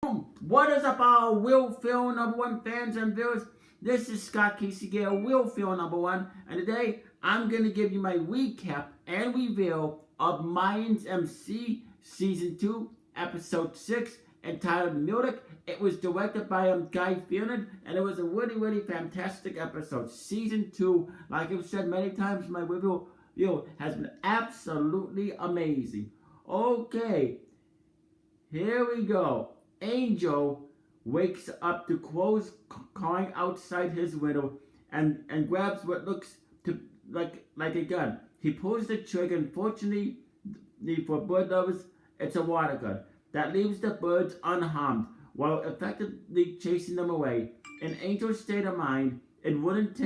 What is up, our Will Feel #1 fans and viewers? This is Scott Casey Gale, Will Feel #1, and today I'm going to give you my recap and review of Mayans M.C. Season 2, Episode 6, entitled Muluc. It was directed by Guy Fieri, and it was a really fantastic episode. Season 2, like I've said many times, my review has been absolutely amazing. Okay, here we go. Angel wakes up to crows cawing outside his window and grabs what looks to like a gun. He pulls the trigger, and fortunately for bird lovers, it's a water gun that leaves the birds unharmed while effectively chasing them away. In Angel's state of mind, it wouldn't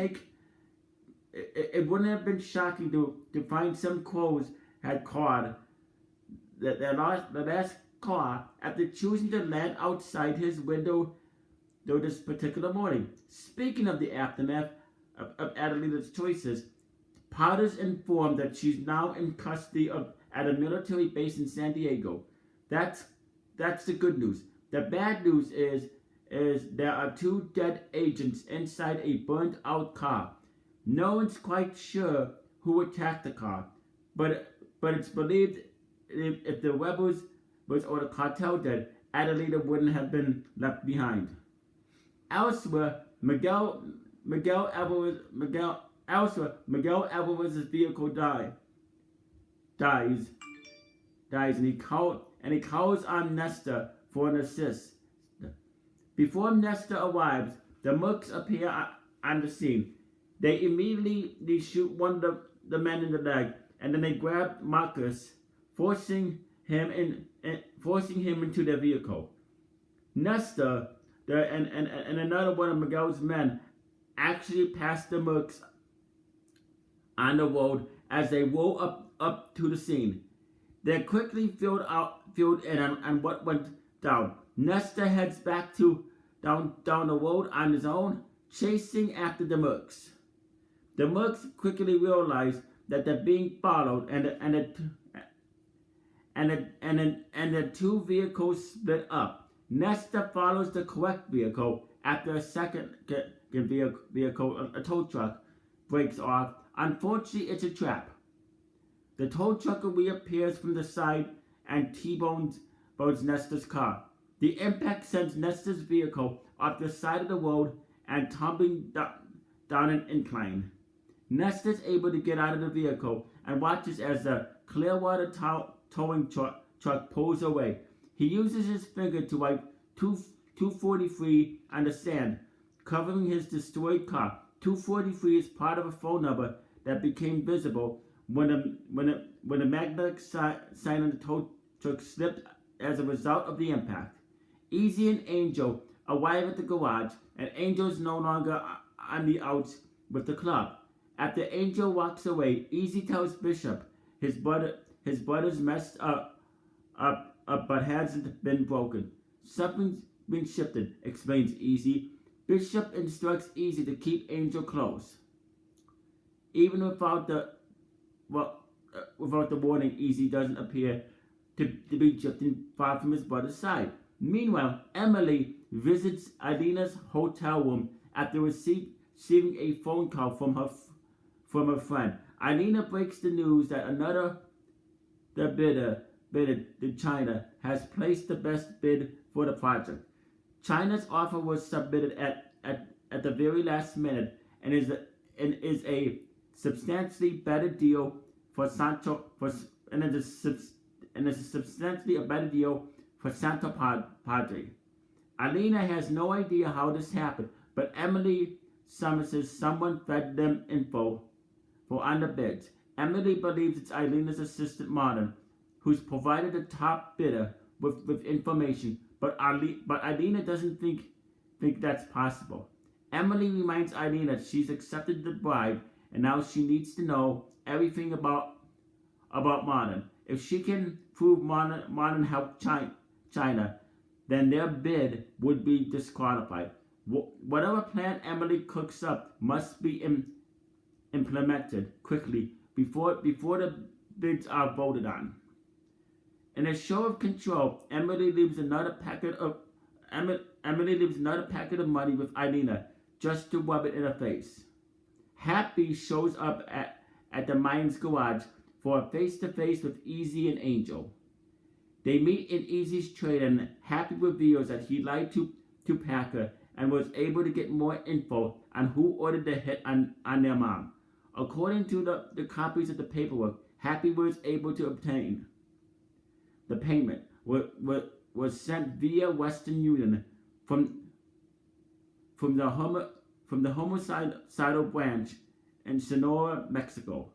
have been shocking to find some crows had caught the last car after choosing to land outside his window this particular morning. Speaking of the aftermath of Adelina's choices, Potter's informed that she's now in custody at a military base in San Diego. That's the good news. The bad news is there are 2 dead agents inside a burned out car. No one's quite sure who attacked the car, but it's believed if the rebels or the cartel did, Adelina wouldn't have been left behind. Elsewhere, Miguel Alvarez's vehicle dies, and he calls on Nesta for an assist. Before Nesta arrives, the Mulucs appear on the scene. They immediately shoot one of the men in the leg, and then they grab Marcus, forcing him into their vehicle. Nesta and another one of Miguel's men actually pass the Mulucs on the road as they roll up to the scene. They're quickly filled in on what went down. Nesta heads back down the road on his own, chasing after the Mulucs. The Mulucs quickly realize that they're being followed, and the 2 vehicles split up. Nesta follows the correct vehicle after a second vehicle, a tow truck, breaks off. Unfortunately, it's a trap. The tow truck reappears from the side and T-bones Nesta's car. The impact sends Nesta's vehicle off the side of the road and tumbling down an incline. Nesta is able to get out of the vehicle and watches as the Clearwater towing truck pulls away. He uses his finger to wipe 243 on the sand, covering his destroyed car. 243 is part of a phone number that became visible when the magnetic sign on the tow truck slipped as a result of the impact. Easy and Angel arrive at the garage, and Angel is no longer on the outs with the club. After Angel walks away, Easy tells Bishop his brother's messed up, but hasn't been broken. Something's been shifted, explains Easy. Bishop instructs Easy to keep Angel close. Even without the warning, Easy doesn't appear to be drifting far from his brother's side. Meanwhile, Emily visits Alina's hotel room after receiving a phone call from her friend. Alina breaks the news that the bidder, China, has placed the best bid for the project. China's offer was submitted at the very last minute and is a substantially better deal for Santo Padre. Alina has no idea how this happened, but Emily summonses someone fed them info on the bids. Emily believes it's Alina's assistant Martin, who's provided the top bidder with information, but Alina doesn't think that's possible. Emily reminds Alina she's accepted the bribe, and now she needs to know everything about Martin. If she can prove Martin helped China, then their bid would be disqualified. Whatever plan Emily cooks up must be implemented quickly before the bids are voted on. In a show of control, Emily leaves another packet of Emily leaves another packet of money with Irina just to rub it in her face. Happy shows up at the Mayans' garage for a face-to-face with Easy and Angel. They meet in Easy's trade, and Happy reveals that he lied to Packer and was able to get more info on who ordered the hit on their mom. According to the copies of the paperwork, Happy was able to obtain the payment was sent via Western Union from the homicidal branch in Sonora, Mexico.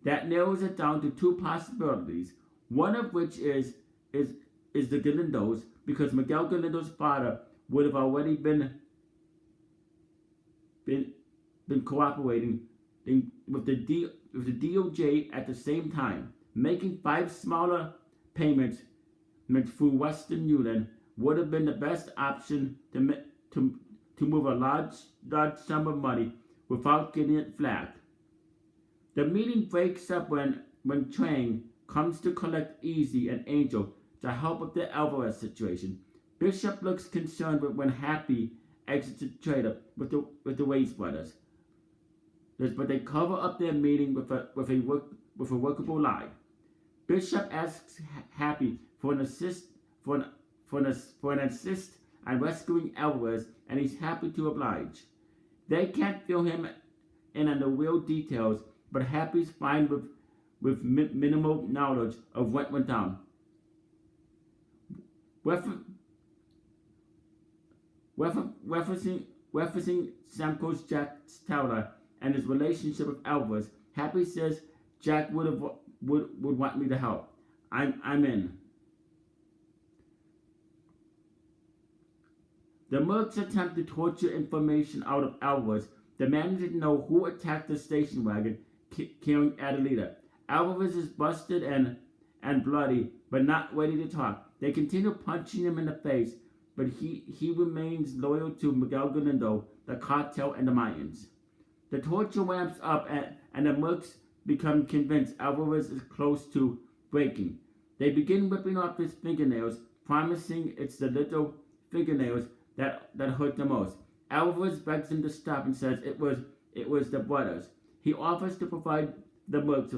That narrows it down to two possibilities. One of which is the Galindos, because Miguel Galindo's father would have already been cooperating with the DOJ at the same time. Making 5 smaller payments through Western Union would have been the best option to move a large sum of money without getting it flagged. The meeting breaks up when Trang comes to collect Easy and Angel to help with the Alvarez situation. Bishop looks concerned when Happy exits the trailer with the Waits brothers, but they cover up their meeting with a workable lie. Bishop asks Happy for an assist on rescuing Alvarez, and he's happy to oblige. They can't fill him in on the real details, but Happy's fine with minimal knowledge of what went down. Referencing Samco's Jack's Taylor and his relationship with Alvarez, Happy says Jack would want me to help. I'm in. The Mulucs attempt to torture information out of Alvarez, demanding to know who attacked the station wagon carrying Adelita. Alvarez is busted and bloody, but not ready to talk. They continue punching him in the face, but he remains loyal to Miguel Galindo, the cartel, and the Mayans. The torture ramps up, and the Mulucs become convinced Alvarez is close to breaking. They begin ripping off his fingernails, promising it's the little fingernails that hurt the most. Alvarez begs them to stop and says it was the brothers. He offers to provide the Mulucs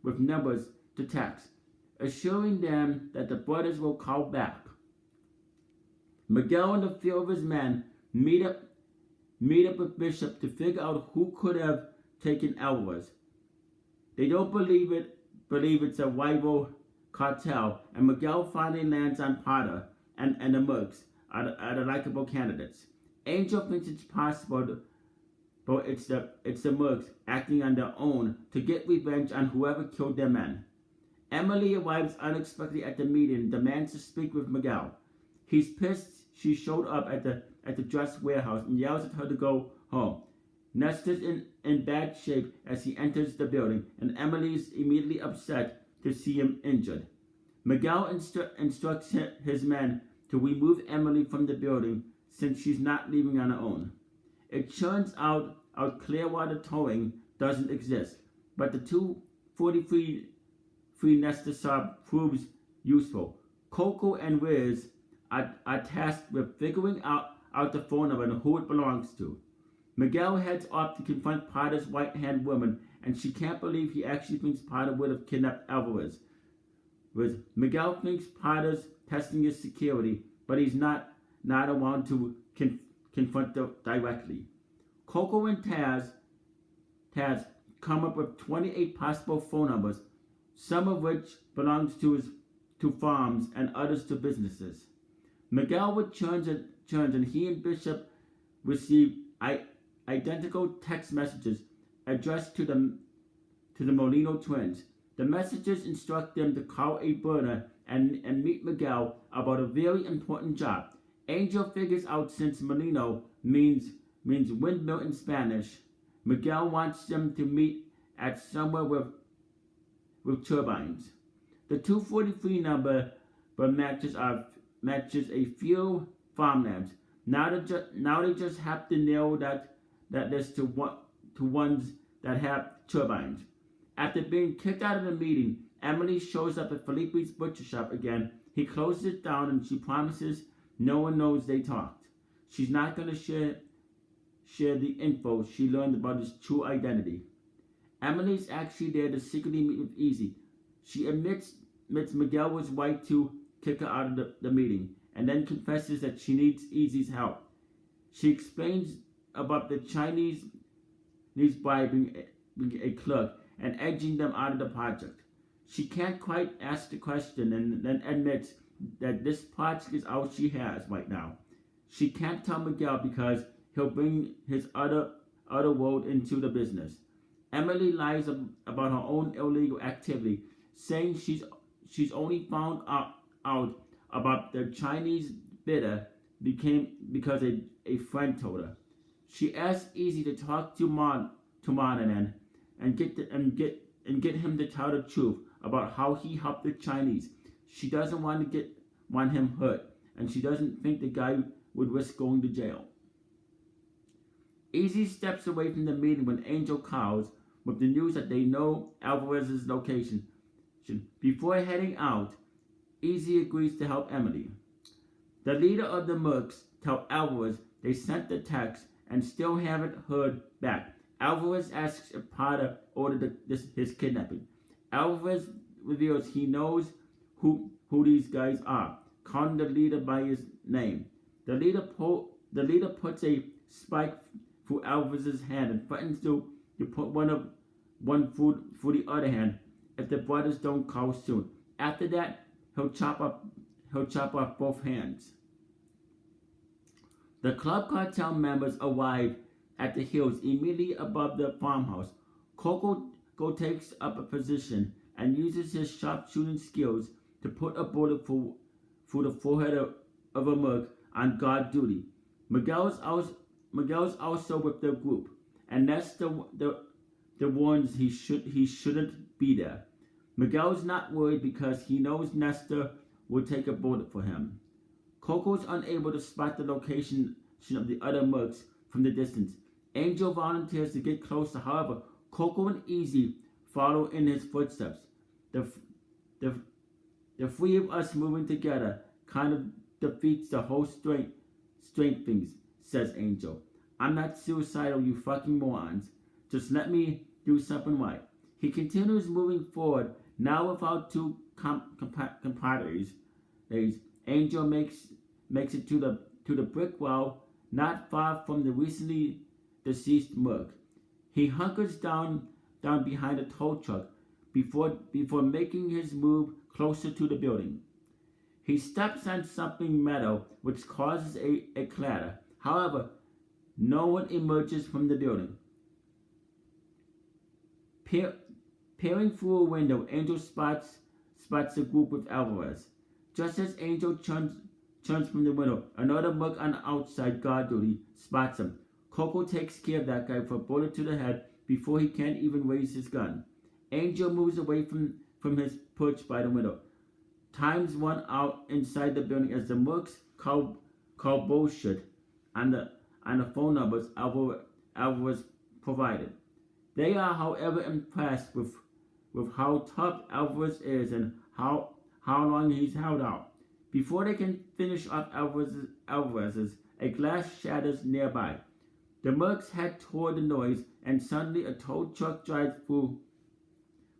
with numbers to text, assuring them that the brothers will call back. Miguel and a few of his men meet up with Bishop to figure out who could have taken Alvarez. They don't believe it's a rival cartel, and Miguel finally lands on Potter and the Mulucs are the likable candidates. Angel thinks it's possible, but it's the Mulucs acting on their own to get revenge on whoever killed their men. Emily arrives unexpectedly at the meeting and demands to speak with Miguel. He's pissed she showed up at the dress warehouse and yells at her to go home. Nesta's in bad shape as he enters the building, and Emily is immediately upset to see him injured. Miguel instructs his men to remove Emily from the building since she's not leaving on her own. It turns out Clearwater Towing doesn't exist, but the 243 Nesta saw proves useful. Coco and Riz are tasked with figuring out the phone number and who it belongs to. Miguel heads off to confront Potter's right-hand woman, and she can't believe he actually thinks Potter would have kidnapped Alvarez. Miguel thinks Potter's testing his security, but he's not around to confront them directly. Coco and Taz come up with 28 possible phone numbers, some of which belongs to farms and others to businesses. Miguel returns and he and Bishop receive identical text messages addressed to the Molino twins. The messages instruct them to call a burner and meet Miguel about a very important job. Angel figures out since Molino means windmill in Spanish, Miguel wants them to meet at somewhere with turbines. The 243 number matches a few farmlands. Now they just have to narrow that list to ones that have turbines. After being kicked out of the meeting, Emily shows up at Felipe's butcher shop again. He closes it down and she promises No one knows they talked. She's not going to share the info she learned about his true identity. Emily's actually there to secretly meet with Easy. She admits Miguel was right to kick her out of the meeting, and then confesses that she needs Easy's help. She explains about the Chinese bribing a clerk and edging them out of the project. She can't quite ask the question and then admits that this project is all she has right now. She can't tell Miguel because he'll bring his other world into the business. Emily lies about her own illegal activity, saying she's only found out about the Chinese bidder because a friend told her. She asks Easy to talk to Monahan and get him to tell the truth about how he helped the Chinese. She doesn't want him hurt, and she doesn't think the guy would risk going to jail. Easy steps away from the meeting when Angel calls with the news that they know Alvarez's location. Before heading out, Easy agrees to help Emily. The leader of the Mulucs tell Alvarez they sent the text and still haven't heard back. Alvarez asks if Potter ordered his kidnapping. Alvarez reveals he knows who these guys are, calling the leader by his name. The leader puts a spike through Alvarez's hand and threatens to put one through the other hand if the brothers don't call soon. After that, he'll chop off both hands. The club cartel members arrive at the hills immediately above the farmhouse. Coco takes up a position and uses his sharpshooting skills to put a bullet through the forehead of a Muluc on guard duty. Miguel's also with the group, and Nestor warns he shouldn't be there. Miguel's not worried because he knows Nestor will take a bullet for him. Coco's unable to spot the location of the other Mulucs from the distance. Angel volunteers to get closer. However, Coco and Easy follow in his footsteps. The three of us moving together kind of defeats the whole strength things, says Angel. I'm not suicidal, you fucking morons. Just let me do something right. He continues moving forward, now without two compadres. Angel makes it to the brick wall, not far from the recently deceased Muluc. He hunkers down behind a tow truck before making his move closer to the building. He steps on something metal, which causes a clatter. However, no one emerges from the building. Peering through a window, Angel spots a group with Alvarez. Just as Angel turns from the window, another Muluc on outside guard duty spots him. Coco takes care of that guy for a bullet to the head before he can even raise his gun. Angel moves away from his perch by the window. Times run out inside the building as the Mulucs call bullshit on the phone numbers Alvarez provided. They are, however, impressed with how tough Alvarez is and how long he's held out. Before they can finish off Alvarez's, a glass shatters nearby. The Mulucs head toward the noise, and suddenly a tow truck drives through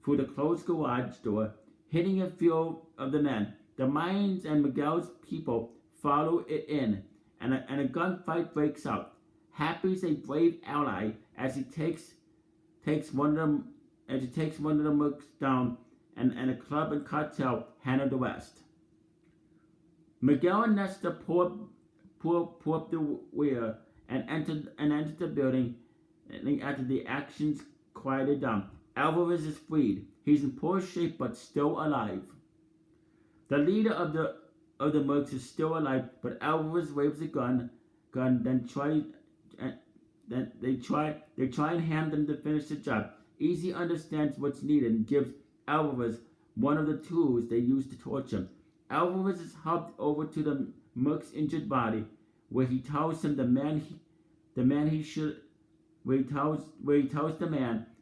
the closed garage door, hitting a few of the men. The Mayans and Miguel's people follow it in, and a gunfight breaks out. Happy's a brave ally as he takes one of the Mulucs down, and the club and cartel handle the rest. Miguel and Nestor pull up the rear and enter the building after the actions quieted down. Alvarez is freed. He's in poor shape but still alive. The leader of the Mulucs is still alive, but Alvarez waves a gun. Then they try and hand them to finish the job. Easy understands what's needed and gives Alvarez one of the tools they use to torture him. Alvarez is helped over to the Muluc's injured body, where he tells him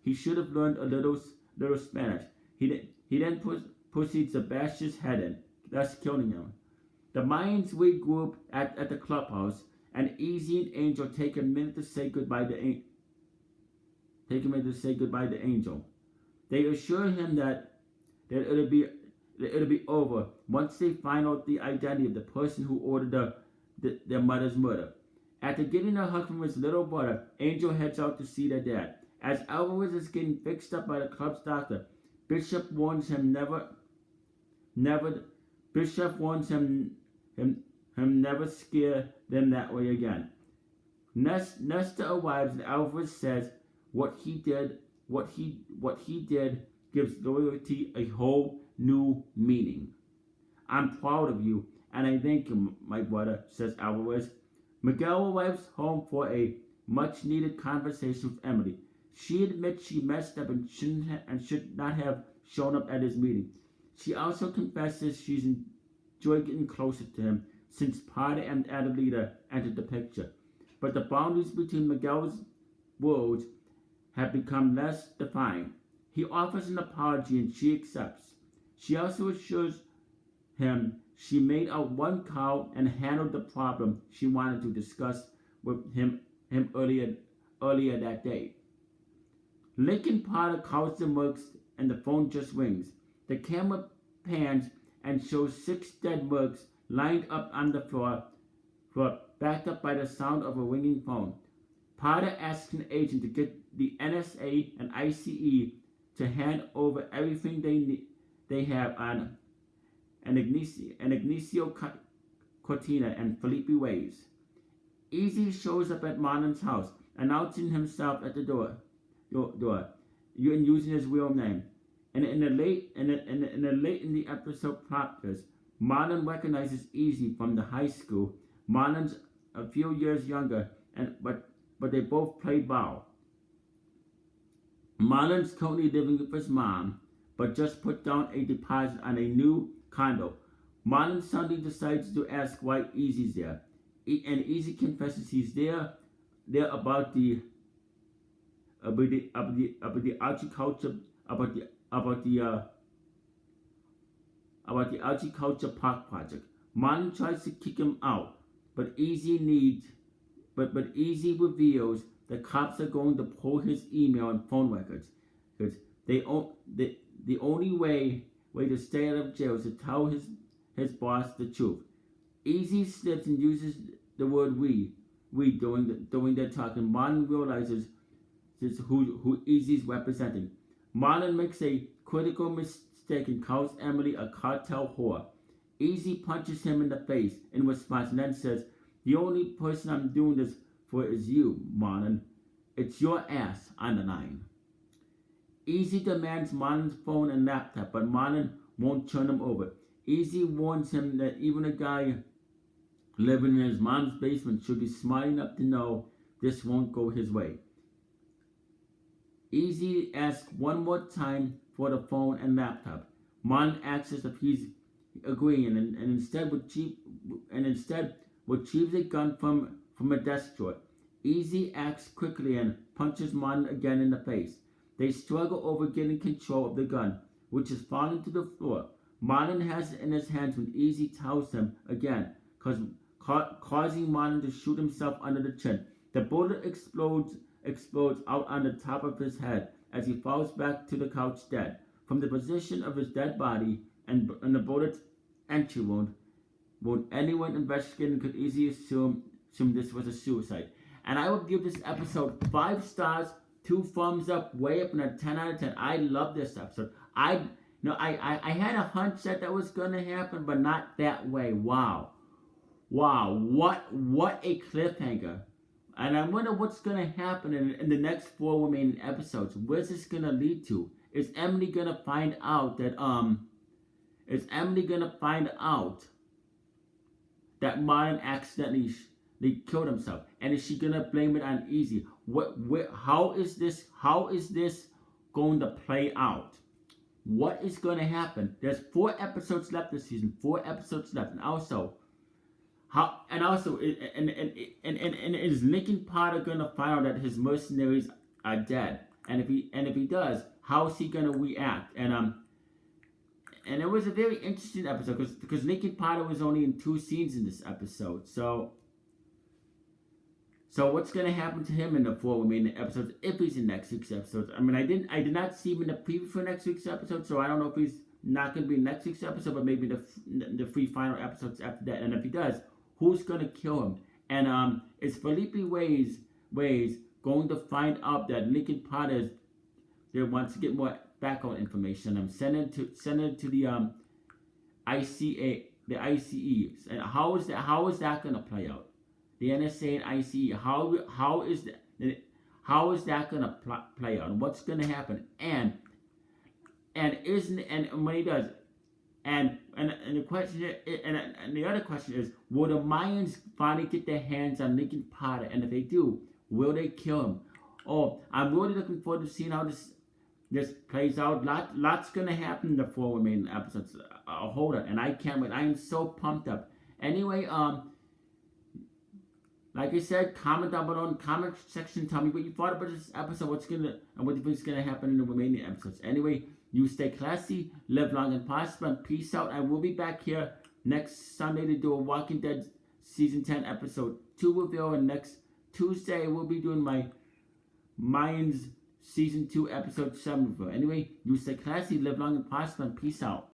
he should have learned a little Spanish. He then proceeds to bash his head in, thus killing him. The Mayans regroup at the clubhouse, and Easy and Angel take a minute to say goodbye to Angel. They assure him that it'll be over once they find out the identity of the person who ordered their mother's murder. After getting a hug from his little brother, Angel heads out to see their dad. As Alvarez is getting fixed up by the club's doctor, Bishop warns him never scare them that way again. Nesta arrives and Alvarez says what he did gives loyalty a whole new meaning. I'm proud of you, and I thank you, my brother, says Alvarez. Miguel arrives home for a much-needed conversation with Emily. She admits she messed up and should not have shown up at his meeting. She also confesses she's enjoyed getting closer to him since Potter and Adelita entered the picture. But the boundaries between Miguel's worlds have become less defined. He offers an apology and she accepts. She also assures him she made out one call and handled the problem she wanted to discuss with him earlier that day. Lincoln Potter calls the Mulucs and the phone just rings. The camera pans and shows 6 dead Mulucs lined up on the floor, backed up by the sound of a ringing phone. Potter asks an agent to get the NSA and ICE to hand over everything they have on Ignacio Cortina and Felipe Waves. Easy shows up at Marlon's house, announcing himself at the door, and using his real name. And in the late in the episode plot Marlon recognizes Easy from the high school. Marlon's a few years younger, but they both played ball. Marlon's currently living with his mom, but just put down a deposit on a new condo. Marlon suddenly decides to ask why Easy's there, and Easy confesses he's there about the agriculture about the agriculture park project. Marlon tries to kick him out, but Easy reveals the cops are going to pull his email and phone records. Because the only way to stay out of jail is to tell his boss the truth. Easy slips and uses the word we during their talk, and Marlon realizes who Easy's representing. Marlon makes a critical mistake and calls Emily a cartel whore. Easy punches him in the face in response and then says, "The only person I'm doing this for is you, Marlon. It's your ass on the line." Easy demands Marlon's phone and laptop, but Marlon won't turn him over. Easy warns him that even a guy living in his mom's basement should be smart enough to know this won't go his way. Easy asks one more time for the phone and laptop. Marlon asks if he's agreeing, and instead retrieves a gun from a desk drawer. Easy acts quickly and punches Marlon again in the face. They struggle over getting control of the gun, which is falling to the floor. Marlon has it in his hands when Easy tells him again, causing Marlon to shoot himself under the chin. The bullet explodes out on the top of his head as he falls back to the couch dead. From the position of his dead body and the bullet's entry wound, anyone investigating could easily assume this was a suicide. And I would give this episode 5 stars, 2 thumbs up, way up in a 10 out of 10. I love this episode. I had a hunch that was gonna happen, but not that way. Wow, what a cliffhanger. And I wonder what's gonna happen in the next 4 remaining episodes. Where's this gonna lead to? Is Emily gonna find out that Marlon accidentally killed himself? And is she gonna blame it on Easy? How is this going to play out? What is gonna happen? There's 4 episodes left this season. 4 episodes left, and also is Lincoln Potter gonna find out that his mercenaries are dead? And if he does, how is he gonna react? And and it was a very interesting episode because Lincoln Potter was only in 2 scenes in this episode. So what's gonna happen to him in the 4 remaining episodes if he's in next week's episodes? I mean, I did not see him in the preview for next week's episode, so I don't know if he's not gonna be in next week's episode, but maybe the 3 final episodes after that. And if he does, who's gonna kill him? And is Felipe Reyes going to find out that Lincoln Potter wants to get more background information? Send it to the ICE, and how is that gonna play out? The NSA and ICE, how is that gonna play out? And what's gonna happen? And when he does, and the question and the other question is, will the Mayans finally get their hands on Lincoln Potter? And if they do, will they kill him? Oh, I'm really looking forward to seeing how this plays out. Lots gonna happen in the 4 remaining episodes. Hold on, and I can't wait. I am so pumped up. Anyway, like I said, comment down below in the comment section. Tell me what you thought about this episode. What do you think is gonna happen in the remaining episodes? Anyway, you stay classy, live long and prosper, and peace out. I will be back here next Sunday to do a Walking Dead season 10 episode 2 reveal, and next Tuesday we'll be doing my Mayans season 2 episode 7 reveal. Anyway, you stay classy, live long and prosper, and peace out.